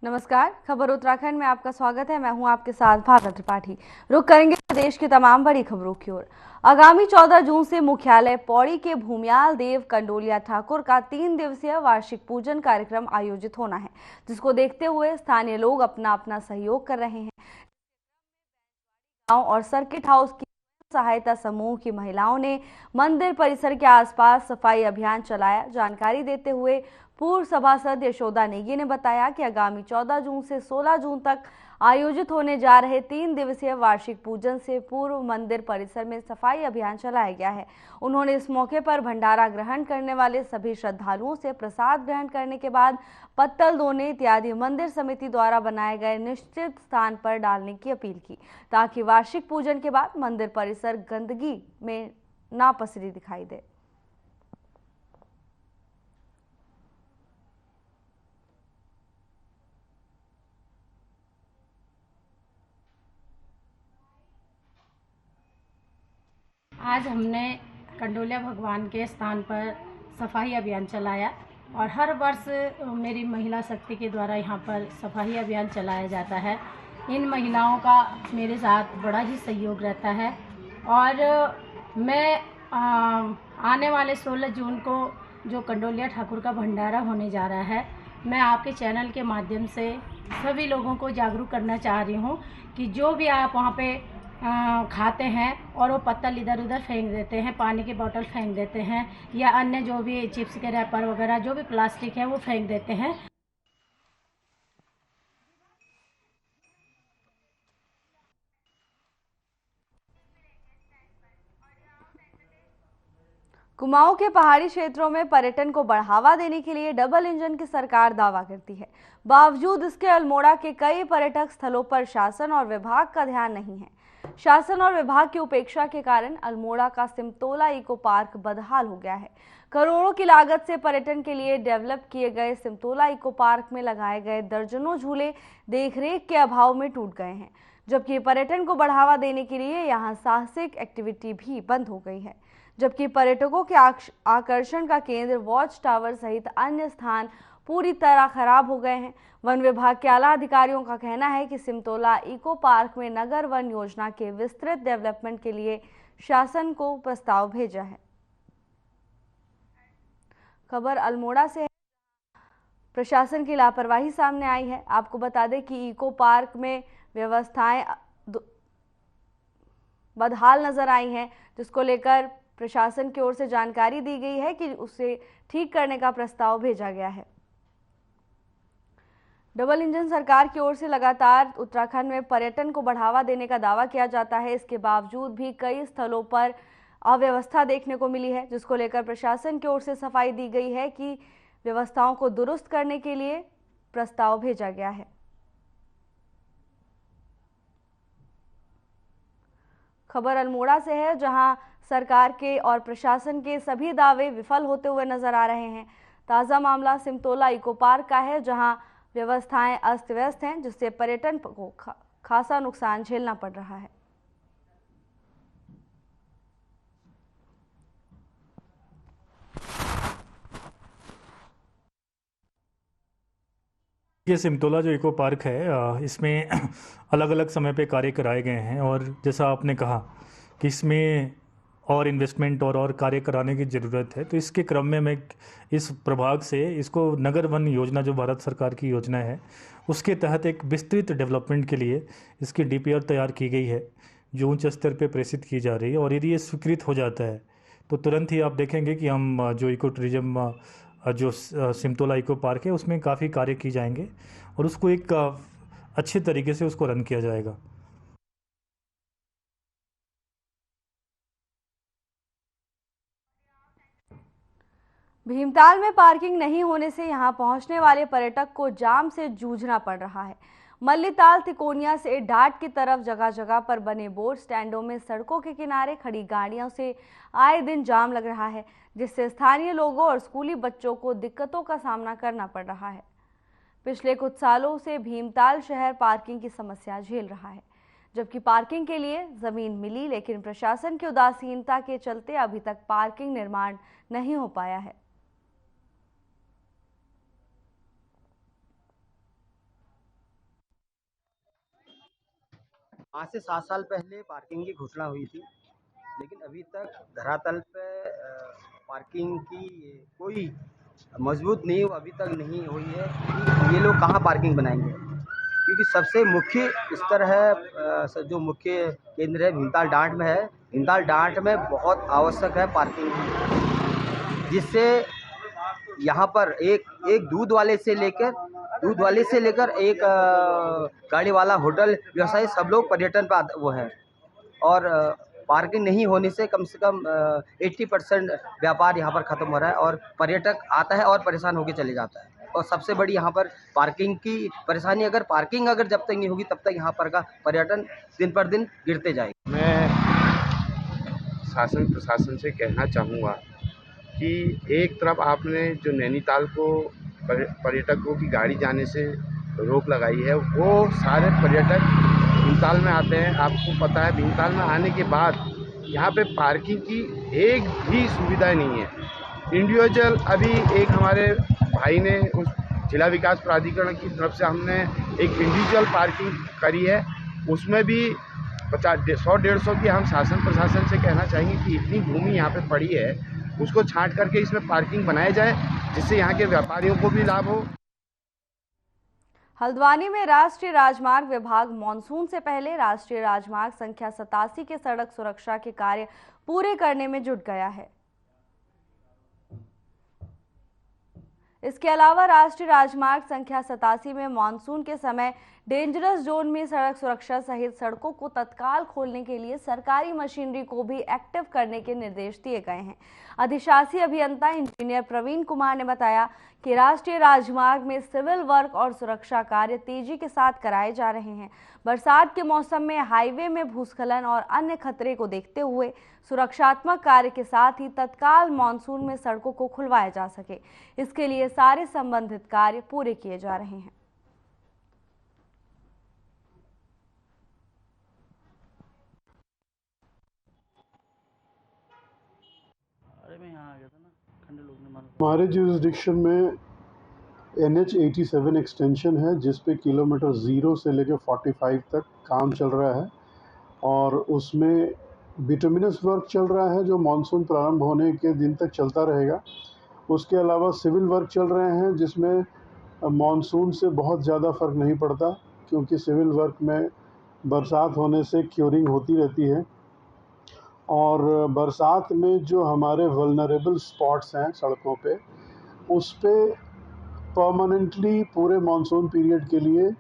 नमस्कार, खबर उत्तराखंड में आपका स्वागत है। मैं हूं आपके साथ भावना त्रिपाठी। रुक करेंगे प्रदेश की तमाम बड़ी खबरों की ओर। आगामी 14 जून से मुख्यालय पौड़ी के भूमियाल देव कंडोलिया ठाकुर का 3 दिवसीय वार्षिक पूजन कार्यक्रम आयोजित होना है, जिसको देखते हुए स्थानीय लोग अपना अपना सहयोग कर रहे हैं। गांव और सर्किट हाउस की सहायता समूह की महिलाओं ने मंदिर परिसर के आसपास सफाई अभियान चलाया। जानकारी देते हुए पूर्व सभासद यशोदा नेगी ने बताया कि आगामी 14 जून से 16 जून तक आयोजित होने जा रहे 3 दिवसीय वार्षिक पूजन से पूर्व मंदिर परिसर में सफाई अभियान चलाया गया है। उन्होंने इस मौके पर भंडारा ग्रहण करने वाले सभी श्रद्धालुओं से प्रसाद ग्रहण करने के बाद पत्तल धोने इत्यादि मंदिर समिति द्वारा बनाए गए निश्चित स्थान पर डालने की अपील की, ताकि वार्षिक पूजन के बाद मंदिर परिसर गंदगी में ना पसरी दिखाई दे। आज हमने कंडोलिया भगवान के स्थान पर सफाई अभियान चलाया और हर वर्ष मेरी महिला शक्ति के द्वारा यहाँ पर सफाई अभियान चलाया जाता है। इन महिलाओं का मेरे साथ बड़ा ही सहयोग रहता है और मैं आने वाले 16 जून को जो कंडोलिया ठाकुर का भंडारा होने जा रहा है, मैं आपके चैनल के माध्यम से सभी लोगों को जागरूक करना चाह रही हूँ कि जो भी आप वहाँ पे खाते हैं और वो पत्तल इधर उधर फेंक देते हैं, पानी की बोतल फेंक देते हैं या अन्य जो भी चिप्स के रैपर वगैरह जो भी प्लास्टिक है वो फेंक देते हैं। कुमाऊं के पहाड़ी क्षेत्रों में पर्यटन को बढ़ावा देने के लिए डबल इंजन की सरकार दावा करती है। बावजूद इसके अल्मोड़ा के कई पर्यटक स्थलों पर शासन और विभाग का ध्यान नहीं है। शासन और विभाग की उपेक्षा के कारण अल्मोड़ा का सिमतोला इको पार्क बदहाल हो गया है। करोड़ों की लागत से पर्यटन के लिए डेवलप किए गए सिमतोला इको पार्क में लगाए गए दर्जनों झूले देखरेख के अभाव में टूट गए हैं, जबकि पर्यटन को बढ़ावा देने के लिए यहाँ साहसिक एक्टिविटी भी बंद हो गई है। जबकि पर्यटकों के आकर्षण का केंद्र वॉच टावर सहित अन्य स्थान पूरी तरह खराब हो गए हैं। वन विभाग के आला अधिकारियों का कहना है कि सिमतोला इको पार्क में नगर वन योजना के विस्तृत डेवलपमेंट के लिए शासन को प्रस्ताव भेजा है। खबर अल्मोड़ा से है। प्रशासन की लापरवाही सामने आई है। आपको बता दें कि इको पार्क में व्यवस्थाएं बदहाल नजर आई हैं, जिसको लेकर प्रशासन की ओर से जानकारी दी गई है कि उसे ठीक करने का प्रस्ताव भेजा गया है। डबल इंजन सरकार की ओर से लगातार उत्तराखंड में पर्यटन को बढ़ावा देने का दावा किया जाता है। इसके बावजूद भी कई स्थलों पर अव्यवस्था देखने को मिली है, जिसको लेकर प्रशासन की ओर से सफाई दी गई है कि व्यवस्थाओं को दुरुस्त करने के लिए प्रस्ताव भेजा गया है। खबर अल्मोड़ा से है, जहां सरकार के और प्रशासन के सभी दावे विफल होते हुए नजर आ रहे हैं। ताजा मामला सिमतोला इको पार्क का है, जहां व्यवस्थाएं अस्त व्यस्त हैं, जिससे पर्यटन को खासा नुकसान झेलना पड़ रहा है। ये सिमतोला जो इको पार्क है, इसमें अलग अलग समय पे कार्य कराए गए हैं और जैसा आपने कहा कि इसमें और इन्वेस्टमेंट और कार्य कराने की ज़रूरत है। तो इसके क्रम में मैं इस प्रभाग से इसको नगर वन योजना जो भारत सरकार की योजना है उसके तहत एक विस्तृत डेवलपमेंट के लिए इसकी डीपीआर तैयार की गई है, जो उच्च स्तर पे प्रेषित की जा रही है। और यदि ये स्वीकृत हो जाता है तो तुरंत ही आप देखेंगे कि हम जो इको टूरिज्म जो सिमतोला इको पार्क है उसमें काफ़ी कार्य किए जाएंगे और उसको एक अच्छे तरीके से उसको रन किया जाएगा। भीमताल में पार्किंग नहीं होने से यहां पहुंचने वाले पर्यटक को जाम से जूझना पड़ रहा है। मल्लीताल तिकोनिया से डाट की तरफ जगह जगह पर बने बोर्ड स्टैंडों में सड़कों के किनारे खड़ी गाड़ियों से आए दिन जाम लग रहा है, जिससे स्थानीय लोगों और स्कूली बच्चों को दिक्कतों का सामना करना पड़ रहा है। पिछले कुछ सालों से भीमताल शहर पार्किंग की समस्या झेल रहा है, जबकि पार्किंग के लिए जमीन मिली, लेकिन प्रशासन की उदासीनता के चलते अभी तक पार्किंग निर्माण नहीं हो पाया है। आज से 7 साल पहले पार्किंग की घोषणा हुई थी, लेकिन अभी तक धरातल पे पार्किंग की कोई मजबूत नींव अभी तक नहीं हुई है कि ये लोग कहाँ पार्किंग बनाएंगे। क्योंकि सबसे मुख्य स्तर है जो मुख्य केंद्र है भीमताल डांट में है। भीमताल डांट में बहुत आवश्यक है पार्किंग की, जिससे यहाँ पर एक दूध वाले से लेकर एक गाड़ी वाला, होटल व्यवसायी, सब लोग पर्यटन पर वो है। और पार्किंग नहीं होने से कम 80% व्यापार यहाँ पर ख़त्म हो रहा है और पर्यटक आता है और परेशान होकर चले जाता है। और सबसे बड़ी यहाँ पर पार्किंग की परेशानी, पार्किंग जब तक नहीं होगी तब तक यहाँ पर का पर्यटन दिन पर दिन गिरते जाएगा। मैं शासन प्रशासन से कहना चाहूँगा कि एक तरफ आपने जो नैनीताल को पर्यटकों की गाड़ी जाने से रोक लगाई है, वो सारे पर्यटक भीमताल में आते हैं। आपको पता है भीमताल में आने के बाद यहाँ पे पार्किंग की एक भी सुविधा नहीं है। इंडिविजुअल अभी एक हमारे भाई ने उस जिला विकास प्राधिकरण की तरफ से हमने एक इंडिविजुअल पार्किंग करी है, उसमें भी 100-150 की हम शासन प्रशासन से कहना चाहेंगे कि इतनी भूमि यहाँ पे पड़ी है, उसको छांट करके इसमें पार्किंग बनाया जाए, जिससे यहाँ के व्यापारियों को भी लाभ हो। हल्द्वानी में राष्ट्रीय राजमार्ग विभाग मानसून से पहले राष्ट्रीय राजमार्ग संख्या 87 के सड़क सुरक्षा के कार्य पूरे करने में जुट गया है। इसके अलावा राष्ट्रीय राजमार्ग संख्या 87 में मानसून के समय डेंजरस जोन में सड़क सुरक्षा सहित सड़कों को तत्काल खोलने के लिए सरकारी मशीनरी को भी एक्टिव करने के निर्देश दिए गए हैं। अधिशासी अभियंता इंजीनियर प्रवीण कुमार ने बताया कि राष्ट्रीय राजमार्ग में सिविल वर्क और सुरक्षा कार्य तेजी के साथ कराए जा रहे हैं। बरसात के मौसम में हाईवे में भूस्खलन और अन्य खतरे को देखते हुए सुरक्षात्मक कार्य के साथ ही तत्काल मानसून में सड़कों को खुलवाया जा सके, इसके लिए सारे संबंधित कार्य पूरे किए जा रहे हैं। हमारे जुरिस्डिक्शन में NH 87 एक्सटेंशन है, जिस पे किलोमीटर 0 से लेकर 45 तक काम चल रहा है और उसमें बिटुमिनस वर्क चल रहा है जो मानसून प्रारंभ होने के दिन तक चलता रहेगा। उसके अलावा सिविल वर्क चल रहे हैं जिसमें मानसून से बहुत ज़्यादा फ़र्क नहीं पड़ता, क्योंकि सिविल वर्क में बरसात होने से क्योरिंग होती रहती है। और बरसात में जो हमारे वल्नरेबल स्पॉट्स हैं सड़कों पे, उस पे परमानेंटली पूरे मानसून पीरियड के लिए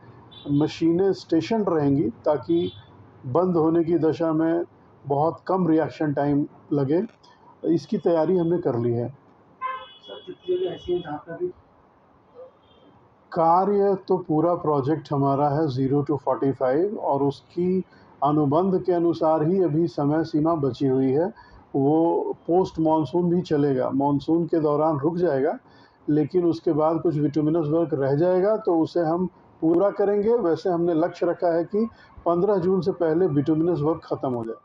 मशीनें स्टेशन रहेंगी, ताकि बंद होने की दशा में बहुत कम रिएक्शन टाइम लगे। इसकी तैयारी हमने कर ली है। कार्य तो पूरा प्रोजेक्ट हमारा है 0 to 45 और उसकी अनुबंध के अनुसार ही अभी समय सीमा बची हुई है। वो पोस्ट मानसून भी चलेगा, मानसून के दौरान रुक जाएगा, लेकिन उसके बाद कुछ विटुमिनस वर्क रह जाएगा तो उसे हम पूरा करेंगे। वैसे हमने लक्ष्य रखा है कि 15 जून से पहले विटुमिनस वर्क खत्म हो जाए।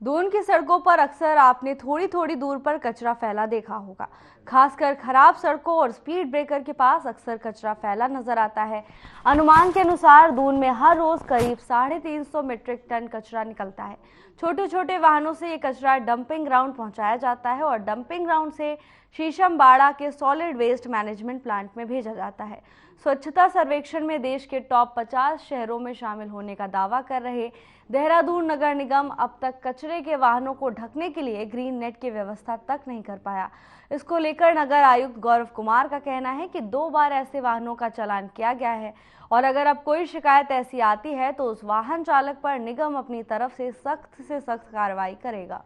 दून की सड़कों पर अक्सर आपने थोड़ी थोड़ी दूर पर कचरा फैला देखा होगा। खासकर खराब सड़कों और स्पीड ब्रेकर के पास अक्सर कचरा फैला नजर आता है। अनुमान के अनुसार दून में हर रोज करीब 350 मीट्रिक टन कचरा निकलता है। छोटे छोटे वाहनों से ये कचरा डंपिंग ग्राउंड पहुंचाया जाता है और डंपिंग ग्राउंड से शीशमबाड़ा के सॉलिड वेस्ट मैनेजमेंट प्लांट में भेजा जाता है। स्वच्छता सर्वेक्षण में देश के टॉप 50 शहरों में शामिल होने का दावा कर रहे देहरादून नगर निगम अब तक कचरे के वाहनों को ढकने के लिए ग्रीन नेट की व्यवस्था तक नहीं कर पाया। इसको लेकर नगर आयुक्त गौरव कुमार का कहना है कि 2 बार ऐसे वाहनों का चालान किया गया है और अगर अब कोई शिकायत ऐसी आती है तो उस वाहन चालक पर निगम अपनी तरफ से सख्त कार्रवाई करेगा।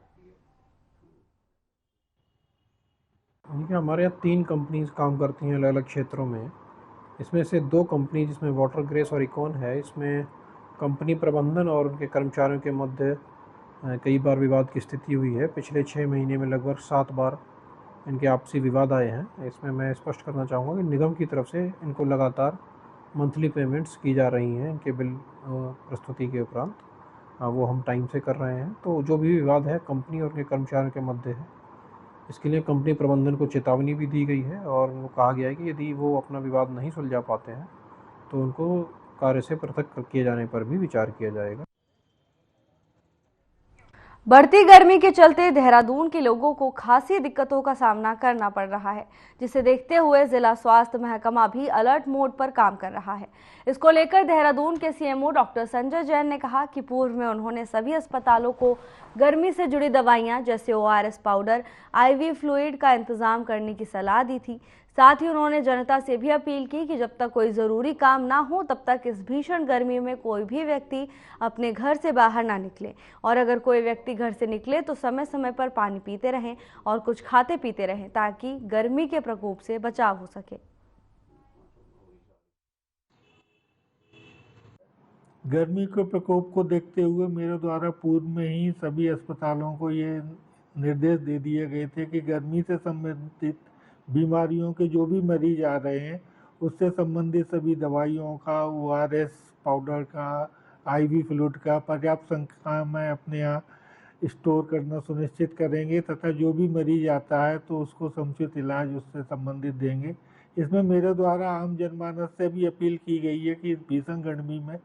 हमारे यहाँ 3 कंपनीज काम करती हैं अलग अलग क्षेत्रों में। इसमें से 2 कंपनी जिसमें वाटर ग्रेस और इकॉन है, इसमें कंपनी प्रबंधन और उनके कर्मचारियों के मध्य कई बार विवाद की स्थिति हुई है। पिछले 6 महीने में लगभग 7 बार इनके आपसी विवाद आए हैं। इसमें मैं स्पष्ट करना चाहूँगा कि निगम की तरफ से इनको लगातार मंथली पेमेंट्स की जा रही हैं। इनके बिल प्रस्तुति के उपरांत वो हम टाइम से कर रहे हैं। तो जो भी विवाद है कंपनी और उनके कर्मचारियों के मध्य है, इसके लिए कंपनी प्रबंधन को चेतावनी भी दी गई है और उनको कहा गया है कि यदि वो अपना विवाद नहीं सुलझा पाते हैं तो उनको कार्य से पृथक किए जाने पर भी विचार किया जाएगा। बढ़ती गर्मी के चलते देहरादून के लोगों को खासी दिक्कतों का सामना करना पड़ रहा है, जिसे देखते हुए जिला स्वास्थ्य महकमा भी अलर्ट मोड पर काम कर रहा है। इसको लेकर देहरादून के सीएमओ डॉक्टर संजय जैन ने कहा कि पूर्व में उन्होंने सभी अस्पतालों को गर्मी से जुड़ी दवाइयां जैसे ORS पाउडर, IV फ्लूइड का इंतजाम करने की सलाह दी थी। साथ ही उन्होंने जनता से भी अपील की कि जब तक कोई ज़रूरी काम ना हो तब तक इस भीषण गर्मी में कोई भी व्यक्ति अपने घर से बाहर ना निकले, और अगर कोई व्यक्ति घर से निकले तो समय समय पर पानी पीते रहें और कुछ खाते पीते रहें ताकि गर्मी के प्रकोप से बचाव हो सके। गर्मी के प्रकोप को देखते हुए मेरे द्वारा पूर्व में ही सभी अस्पतालों को ये निर्देश दे दिए गए थे कि गर्मी से संबंधित बीमारियों के जो भी मरीज आ रहे हैं उससे संबंधित सभी दवाइयों का, ORS पाउडर का, IV फ्लूइड का पर्याप्त संख्या में अपने यहाँ स्टोर करना सुनिश्चित करेंगे तथा जो भी मरीज आता है तो उसको समुचित इलाज उससे संबंधित देंगे। इसमें मेरे द्वारा आम जनमानस से भी अपील की गई है कि इस भीषण गर्मी में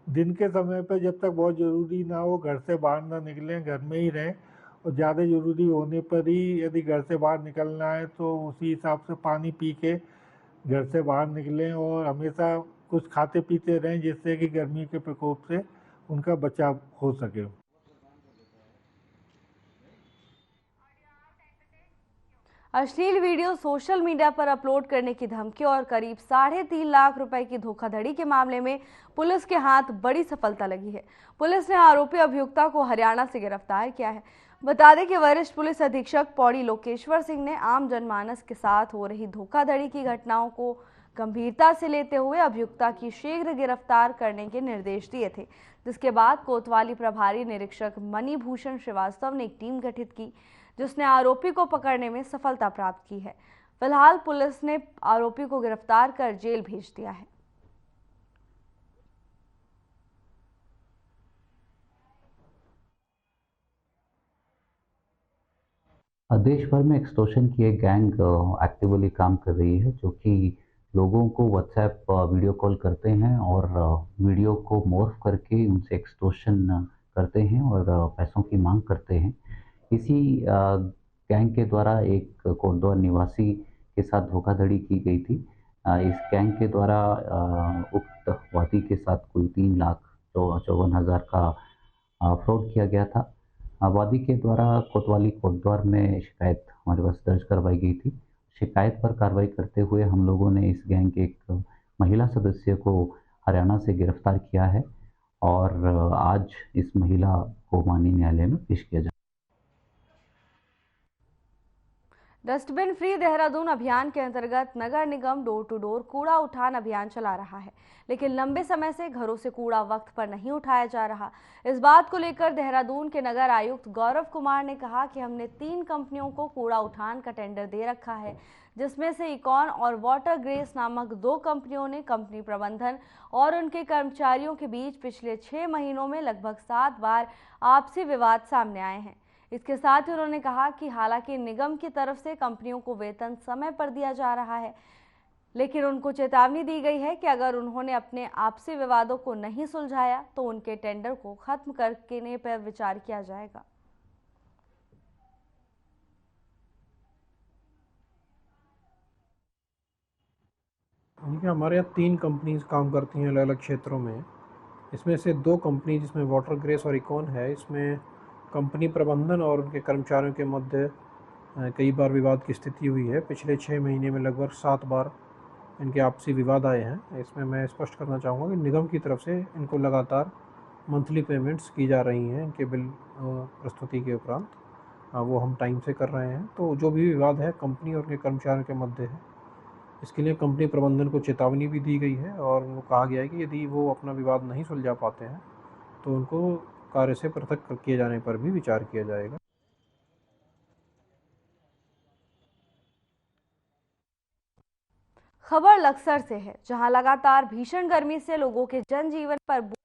दिन के समय पर जब तक बहुत ज़रूरी ना हो घर से बाहर ना निकलें, घर में ही रहें, और ज़्यादा ज़रूरी होने पर ही यदि घर से बाहर निकलना है तो उसी हिसाब से पानी पी के घर से बाहर निकलें और हमेशा कुछ खाते पीते रहें जिससे कि गर्मी के प्रकोप से उनका बचाव हो सके। अश्लील वीडियो सोशल मीडिया पर अपलोड करने की धमकी और करीब 3.5 लाख रुपए की धोखाधड़ी के मामले में पुलिस के हाथ बड़ी सफलता लगी है। पुलिस ने आरोपी अभियुक्ता को हरियाणा से गिरफ्तार किया है। बता दें कि वरिष्ठ पुलिस अधीक्षक पौड़ी लोकेश्वर सिंह ने आम जनमानस के साथ हो रही धोखाधड़ी की घटनाओं को गंभीरता से लेते हुए अभियुक्ता की शीघ्र गिरफ्तार करने के निर्देश दिए थे, जिसके बाद कोतवाली प्रभारी निरीक्षक मणिभूषण श्रीवास्तव ने एक टीम गठित की जिसने आरोपी को पकड़ने में सफलता प्राप्त की है। फिलहाल पुलिस ने आरोपी को गिरफ्तार कर जेल भेज दिया है। देश भर में एक्सटॉर्शन की एक गैंग एक्टिवली काम कर रही है, जो कि लोगों को व्हाट्सएप वीडियो कॉल करते हैं और वीडियो को मॉर्फ करके उनसे एक्सटॉर्शन करते हैं और पैसों की मांग करते हैं। इसी गैंग के द्वारा एक कोटद्वार निवासी के साथ धोखाधड़ी की गई थी। इस गैंग के द्वारा उक्त वादी के साथ कुल 3,54,000 का फ्रॉड किया गया था। वादी के द्वारा कोतवाली कोटद्वार में शिकायत हमारे पास दर्ज करवाई गई थी। शिकायत पर कार्रवाई करते हुए हम लोगों ने इस गैंग के एक महिला सदस्य को हरियाणा से गिरफ्तार किया है और आज इस महिला को माननीय न्यायालय में पेश किया जाए। डस्टबिन फ्री देहरादून अभियान के अंतर्गत नगर निगम डोर टू डोर कूड़ा उठान अभियान चला रहा है, लेकिन लंबे समय से घरों से कूड़ा वक्त पर नहीं उठाया जा रहा। इस बात को लेकर देहरादून के नगर आयुक्त गौरव कुमार ने कहा कि हमने 3 कंपनियों को कूड़ा उठान का टेंडर दे रखा है, जिसमें से इकॉन और वाटर ग्रेस नामक 2 कंपनियों ने कंपनी प्रबंधन और उनके कर्मचारियों के बीच पिछले 6 महीनों में लगभग 7 बार आपसी विवाद सामने आए हैं। इसके साथ ही उन्होंने कहा कि हालांकि निगम की तरफ से कंपनियों को वेतन समय पर दिया जा रहा है, लेकिन उनको चेतावनी दी गई है कि अगर उन्होंने अपने आपसी विवादों को नहीं सुलझाया तो उनके टेंडर को खत्म करने पर विचार किया जाएगा। देखिए, हमारे यहाँ 3 कंपनीज काम करती हैं अलग अलग क्षेत्रों में। इसमें से 2 कंपनी जिसमें वाटर ग्रेस और इकॉन है, इसमें कंपनी प्रबंधन और उनके कर्मचारियों के मध्य कई बार विवाद की स्थिति हुई है। पिछले 6 महीने में लगभग 7 बार इनके आपसी विवाद आए हैं। इसमें मैं स्पष्ट करना चाहूँगा कि निगम की तरफ से इनको लगातार मंथली पेमेंट्स की जा रही हैं। इनके बिल प्रस्तुति के उपरांत वो हम टाइम से कर रहे हैं। तो जो भी विवाद है कंपनी और उनके कर्मचारियों के मध्य है, इसके लिए कंपनी प्रबंधन को चेतावनी भी दी गई है और उनको कहा गया है कि यदि वो अपना विवाद नहीं सुलझा पाते हैं तो उनको कार्य से पृथक किए जाने पर भी विचार किया जाएगा। खबर लक्सर से है, जहां लगातार भीषण गर्मी से लोगों के जनजीवन पर बुरा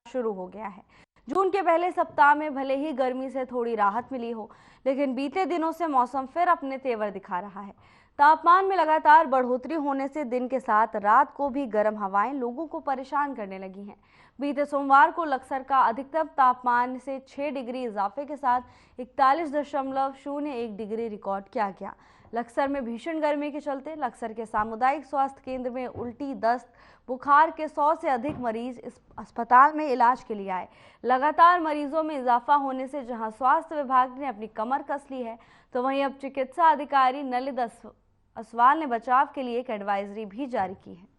असर शुरू हो गया है। जून के पहले सप्ताह में भले ही गर्मी से थोड़ी राहत मिली हो, लेकिन बीते दिनों से मौसम फिर अपने तेवर दिखा रहा है। तापमान में लगातार बढ़ोतरी होने से दिन के साथ रात को भी गर्म हवाएं लोगों को परेशान करने लगी हैं। बीते सोमवार को लक्सर का अधिकतम तापमान से 6 डिग्री इजाफे के साथ 41.01 डिग्री रिकॉर्ड किया गया। लक्सर में भीषण गर्मी के चलते लक्सर के सामुदायिक स्वास्थ्य केंद्र में उल्टी, दस्त, बुखार के 100 से अधिक मरीज इस अस्पताल में इलाज के लिए आए। लगातार मरीजों में इजाफा होने से जहां स्वास्थ्य विभाग ने अपनी कमर कस ली है, तो वहीं अब चिकित्सा अधिकारी नलिद असवाल ने बचाव के लिए एक एडवाइजरी भी जारी की है।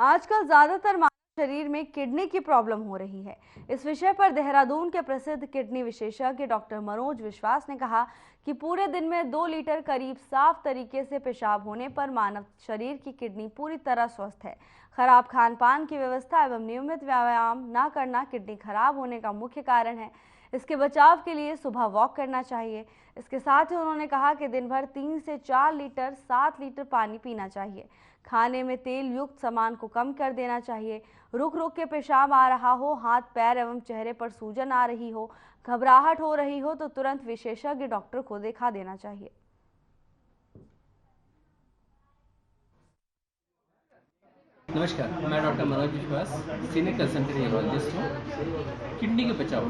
आजकल ज्यादातर मानव शरीर में किडनी की प्रॉब्लम हो रही है। इस विषय पर देहरादून के प्रसिद्ध किडनी विशेषज्ञ डॉक्टर मनोज विश्वास ने कहा कि पूरे दिन में 2 लीटर करीब साफ तरीके से पेशाब होने पर मानव शरीर की किडनी पूरी तरह स्वस्थ है। खराब खान पान की व्यवस्था एवं नियमित व्यायाम न करना किडनी खराब होने का मुख्य कारण है। इसके बचाव के लिए सुबह वॉक करना चाहिए। इसके साथ ही उन्होंने कहा कि दिन भर 3 से 4 लीटर 7 लीटर पानी पीना चाहिए। खाने में तेल युक्त सामान को कम कर देना चाहिए। रुक रुक के पेशाब आ रहा हो, हाथ पैर एवं चेहरे पर सूजन आ रही हो, घबराहट हो रही हो तो तुरंत विशेषज्ञ डॉक्टर को दिखा देना चाहिए। नमस्कार, मैं डॉक्टर मनोज विश्वास, सीनियर कंसल्टेंट न्यूरोलॉजिस्ट हूँ। किडनी के बचाव,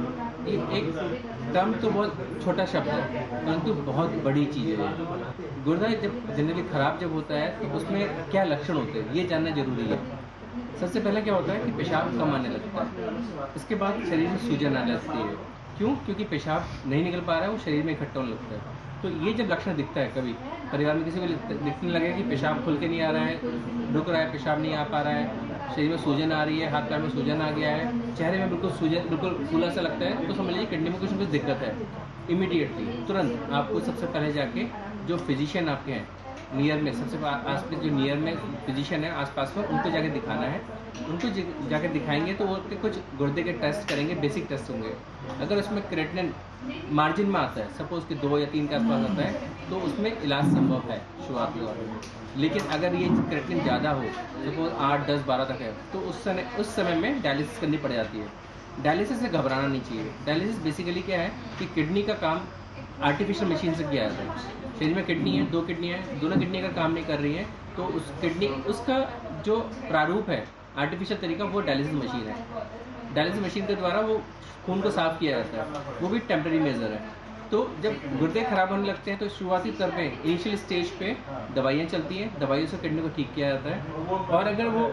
ये एक टर्म तो बहुत छोटा शब्द है, परंतु बहुत बड़ी चीज़ है। गुर्दा जब जनरली खराब जब होता है तो उसमें क्या लक्षण होते हैं ये जानना जरूरी है। सबसे पहले क्या होता है कि पेशाब कम आने लगता है। इसके बाद शरीर में सूजन आने लगती है। क्यों? क्योंकि पेशाब नहीं निकल पा रहा है, वो शरीर में इकट्ठा होने लगता है। तो ये जब लक्षण दिखता है, कभी परिवार में किसी को दिखने लगेगा कि पेशाब खुल के नहीं आ रहा है, रुक रहा है, पेशाब नहीं आ पा रहा है, शरीर में सूजन आ रही है, हाथ पैर में सूजन आ गया है, चेहरे में बिल्कुल सूजन, बिल्कुल फूला सा लगता है, तो समझ लीजिए किडनी में कुछ ना कुछ दिक्कत है। इमीडिएटली तुरंत आपको सबसे पहले जाके जो फिजिशियन आपके हैं नियर में, सबसे आस पास जो नियर में फिजिशियन है आसपास में, उनको जाके दिखाना है। उनको जाके दिखाएंगे तो वो कुछ गुर्दे के टेस्ट करेंगे, बेसिक टेस्ट होंगे। अगर उसमें क्रेटिनिन मार्जिन में आता है, सपोज कि 2 या 3 के आसपास आता है, तो उसमें इलाज संभव है शुरुआती दौर में। लेकिन अगर ये क्रेटिनिन ज़्यादा हो, सपोज 8, 10, 12 तक है, तो उस समय में डायलिसिस करनी पड़ जाती है। डायलिसिस से घबराना नहीं चाहिए। डायलिसिस बेसिकली क्या है कि किडनी का काम आर्टिफिशियल मशीन से किया जाता है। शरीर में किडनी है, 2 किडनी है, दोनों किडनी अगर काम नहीं कर रही है तो उस किडनी, उसका जो प्रारूप है आर्टिफिशियल तरीका, वो डायलिसिस मशीन है। डायलिसिस मशीन के द्वारा वो खून को साफ किया जाता है, वो भी टेम्परेरी मेजर है। तो जब गुर्दे खराब होने लगते हैं तो शुरुआती तौर पे इनिशियल स्टेज पे दवाइयाँ चलती हैं, दवाइयों से किडनी को ठीक किया जाता है। और अगर वो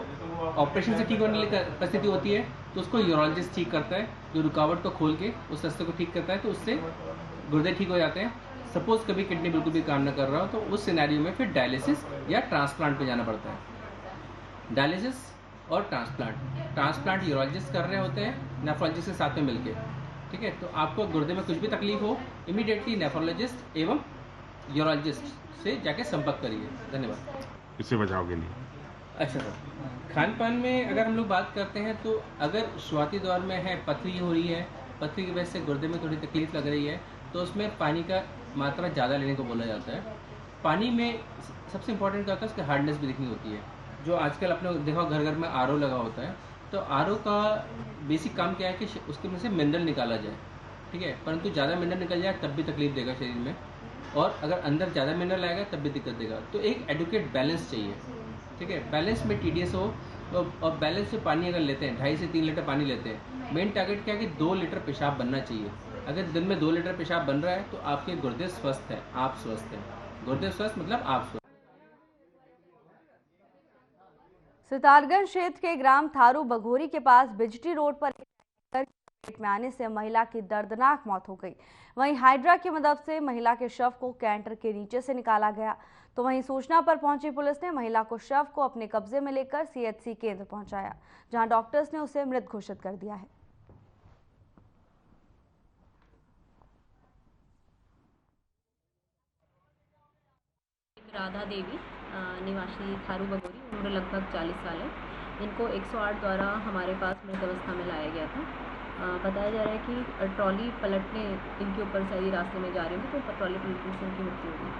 ऑपरेशन से ठीक होने की परिस्थिति होती है तो उसको यूरोलॉजिस्ट ठीक करता है, जो रुकावट को खोल के उस रास्ते को ठीक करता है, तो उससे गुर्दे ठीक हो जाते हैं। सपोज कभी किडनी बिल्कुल भी काम न कर रहा हो तो उस सिनेरियो में फिर डायलिसिस या ट्रांसप्लांट पे जाना पड़ता है। डायलिसिस और ट्रांसप्लांट यूरोलॉजिस्ट कर रहे होते हैं नेफ्रोलॉजिस्ट के साथ में मिलके, ठीक है। तो आपको गुर्दे में कुछ भी तकलीफ हो, इमीडिएटली नेफ्रोलॉजिस्ट एवं यूरोलॉजिस्ट से जाके संपर्क करिए। धन्यवाद। इससे बचाव के लिए अच्छा सर, खान पान में अगर हम लोग बात करते हैं तो अगर शुरुआती दौर में है, पथरी हो रही है, पथरी की वजह से गुर्दे में थोड़ी तकलीफ लग रही है, तो उसमें पानी का मात्रा ज़्यादा लेने को बोला जाता है। पानी में सबसे इम्पोर्टेंट क्या होता है, उसकी हार्डनेस भी दिखनी होती है। जो आजकल आपने देखा घर घर में आरओ लगा होता है, तो आरओ का बेसिक काम क्या है कि उसके में से मिनरल निकाला जाए, ठीक है। परंतु ज़्यादा मिनरल निकल जाए तब भी तकलीफ देगा शरीर में, और अगर अंदर ज़्यादा मिनरल आएगा तब भी दिक्कत देगा। तो एक एडुकेट बैलेंस चाहिए, ठीक है। बैलेंस में TDS हो, और बैलेंस से पानी अगर लेते हैं, 2.5 से 3 लीटर पानी लेते हैं, मेन टारगेट क्या है कि 2 लीटर पेशाब बनना चाहिए। अगर दिन में 2 लीटर पेशाब बन रहा है तो आपके गुर्दे स्वस्थ हैं, आप स्वस्थ हैं। गुर्दे स्वस्थ मतलब आप स्वस्थ। सितारगंज क्षेत्र के ग्राम थारू बघोरी के पास बिजटी रोड पर पेट में आने से महिला की दर्दनाक मौत हो गई। वहीं हाइड्रा की मदद से महिला के शव को कैंटर के नीचे से निकाला गया। तो वहीं सूचना पर पहुंची पुलिस ने महिला को शव को अपने कब्जे में लेकर CHC केंद्र पहुंचाया, जहां डॉक्टर्स ने उसे मृत घोषित कर दिया है। राधा देवी, निवासी थारू बघोरी, उम्र लगभग 40 साल है। इनको 108 द्वारा हमारे पास मृत अवस्था में लाया गया था। बताया जा रहा है कि ट्रॉली पलटने इनके ऊपर सही रास्ते में जा रही थी, तो ट्रॉली पलटने से इनकी मृत्यु हुई।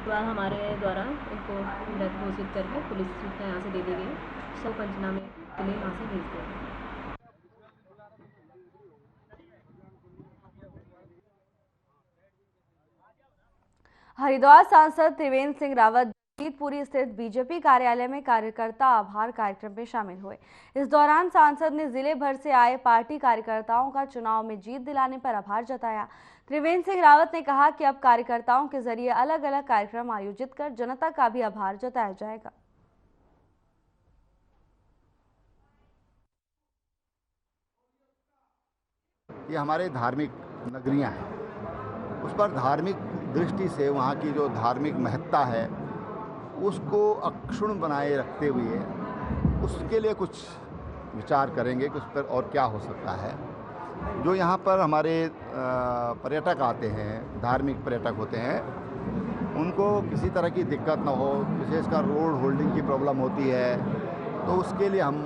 उसके बाद हमारे द्वारा इनको मृत घोषित करके पुलिस सूचना यहाँ से दे दी गई, सब पंचनामे के लिए यहाँ से भेज दिया गया। हरिद्वार सांसद त्रिवेंद्र सिंह रावत जगदीशपुरी स्थित बीजेपी कार्यालय में कार्यकर्ता आभार कार्यक्रम में शामिल हुए। इस दौरान सांसद ने जिले भर से आए पार्टी कार्यकर्ताओं का चुनाव में जीत दिलाने पर आभार जताया। त्रिवेंद्र सिंह रावत ने कहा कि अब कार्यकर्ताओं के जरिए अलग अलग कार्यक्रम आयोजित कर जनता का भी आभार जताया जाएगा। ये हमारे धार्मिक नगरियां हैं, उस पर धार्मिक दृष्टि से वहाँ की जो धार्मिक महत्ता है उसको अक्षुण्ण बनाए रखते हुए उसके लिए कुछ विचार करेंगे कि उस पर और क्या हो सकता है। जो यहाँ पर हमारे पर्यटक आते हैं, धार्मिक पर्यटक होते हैं, उनको किसी तरह की दिक्कत ना हो, विशेषकर रोड होल्डिंग की प्रॉब्लम होती है, तो उसके लिए हम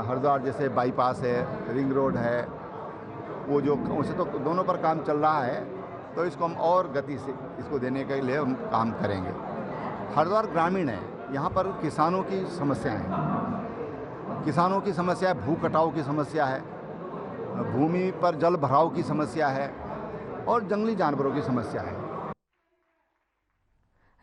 हरिद्वार जैसे बाईपास है, रिंग रोड है, वो जो उसे तो दोनों पर काम चल रहा है, तो इसको हम और गति से इसको देने के लिए हम काम करेंगे। हरिद्वार ग्रामीण है, यहाँ पर किसानों की समस्याएं हैं, किसानों की समस्या है, भू कटाव की समस्या है, भूमि पर जल भराव की समस्या है और जंगली जानवरों की समस्या है।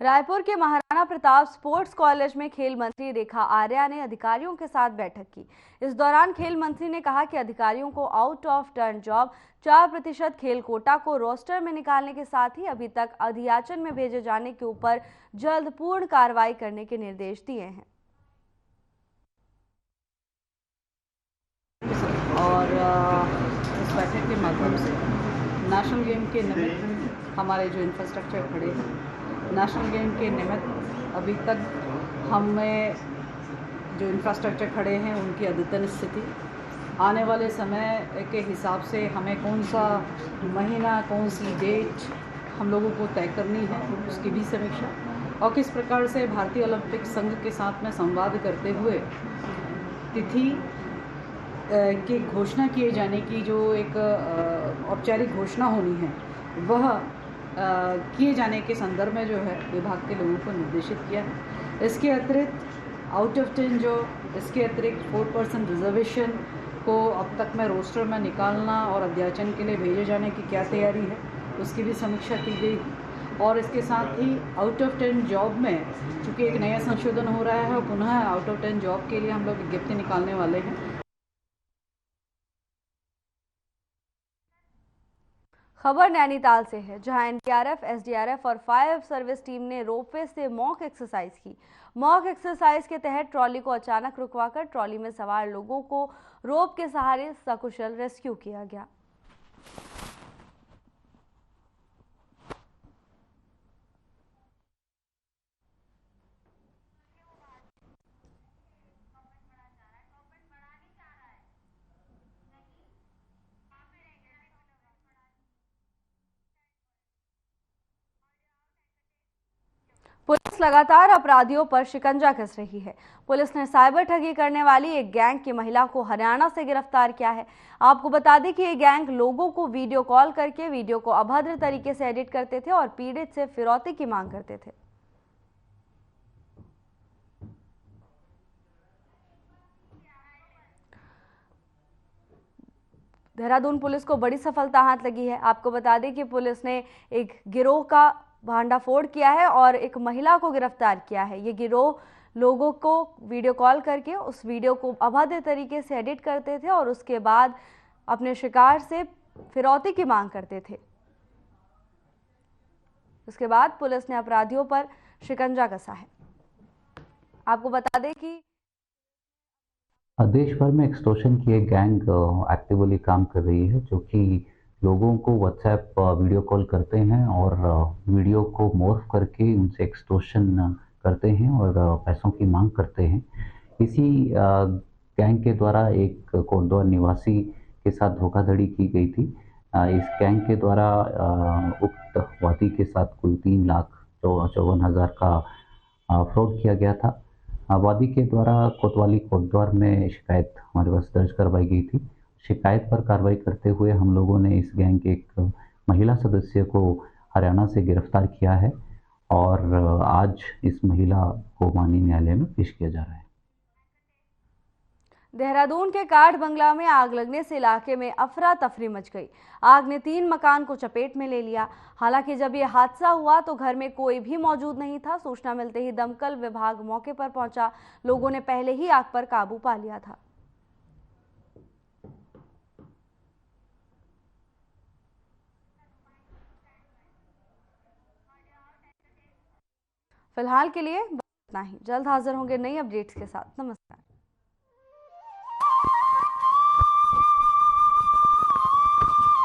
रायपुर के महाराणा प्रताप स्पोर्ट्स कॉलेज में खेल मंत्री रेखा आर्या ने अधिकारियों के साथ बैठक की। इस दौरान खेल मंत्री ने कहा कि अधिकारियों को आउट ऑफ टर्न जॉब 4% खेल कोटा को रोस्टर में निकालने के साथ ही अभी तक अधियाचन में भेजे जाने के ऊपर जल्द पूर्ण कार्रवाई करने के निर्देश दिए हैं। और इस बैठक के माध्यम से नेशनल गेम के निमित्त हमारे जो इंफ्रास्ट्रक्चर खड़े हैं, नेशनल गेम के निमित्त अभी तक हमें जो इंफ्रास्ट्रक्चर खड़े हैं उनकी अद्यतन स्थिति, आने वाले समय के हिसाब से हमें कौन सा महीना, कौन सी डेट हम लोगों को तय करनी है, उसकी भी समीक्षा, और किस प्रकार से भारतीय ओलंपिक संघ के साथ में संवाद करते हुए तिथि की घोषणा किए जाने की जो एक औपचारिक घोषणा होनी है, वह किए जाने के संदर्भ में जो है विभाग के लोगों को निर्देशित किया है। इसके अतिरिक्त आउट ऑफ 10 जो इसके अतिरिक्त 4% रिजर्वेशन को अब तक में रोस्टर में निकालना और अध्याचन के लिए भेजे जाने की क्या तैयारी है, उसकी भी समीक्षा की गई। और इसके साथ ही आउट ऑफ 10 जॉब में चूँकि एक नया संशोधन हो रहा है और पुनः आउट ऑफ 10 जॉब के लिए हम लोग विज्ञप्ति निकालने वाले हैं। खबर नैनीताल से है, जहां एनडीआरएफ, एसडीआरएफ और फायर सर्विस टीम ने रोपवे से मॉक एक्सरसाइज की। मॉक एक्सरसाइज के तहत ट्रॉली को अचानक रुकवाकर ट्रॉली में सवार लोगों को रोप के सहारे सकुशल रेस्क्यू किया गया। पुलिस लगातार अपराधियों पर शिकंजा कस रही है। पुलिस ने साइबर ठगी करने वाली एक गैंग की महिला को हरियाणा से गिरफ्तार किया है। आपको बता दें कि ये गैंग लोगों को वीडियो कॉल करके वीडियो को अभद्र तरीके से एडिट करते थे और पीड़ित से फिरौती की मांग करते थे। देहरादून पुलिस को बड़ी सफलता हाथ लगी है। आपको बता दें कि पुलिस ने एक गिरोह का भांडाफोड़ किया है और एक महिला को गिरफ्तार किया है। ये गिरोह लोगों को वीडियो कॉल करके उस वीडियो को अभद्र तरीके से एडिट करते थे और उसके बाद अपने शिकार से फिरौती की मांग करते थे। उसके बाद पुलिस ने अपराधियों पर शिकंजा कसा है। आपको बता दें कि देश भर में एक्सटॉर्शन की एक गैंग एक्टिवली काम कर रही है, जो कि लोगों को व्हाट्सएप वीडियो कॉल करते हैं और वीडियो को मॉर्फ करके उनसे एक्सटॉर्शन करते हैं और पैसों की मांग करते हैं। इसी गैंग के द्वारा एक कोटद्वार निवासी के साथ धोखाधड़ी की गई थी। इस गैंग के द्वारा उक्त वादी के साथ कुल 3,54,000 का फ्रॉड किया गया था। वादी के द्वारा कोतवाली कोटद्वार में शिकायत हमारे पास दर्ज करवाई गई थी। शिकायत पर कार्रवाई करते हुए हम लोगों ने इस गैंग के एक महिला सदस्य को हरियाणा से गिरफ्तार किया है और आज इस महिला को माननीय न्यायालय में पेश किया जा रहा है। देहरादून के काठ बंगला में आग लगने से इलाके में अफरा तफरी मच गई। आग ने 3 मकान को चपेट में ले लिया। हालांकि जब यह हादसा हुआ तो घर में कोई भी मौजूद नहीं था। सूचना मिलते ही दमकल विभाग मौके पर पहुंचा। लोगों ने पहले ही आग पर काबू पा लिया था। फिलहाल के लिए बस इतना ही। जल्द हाजिर होंगे नई अपडेट्स के साथ। नमस्कार।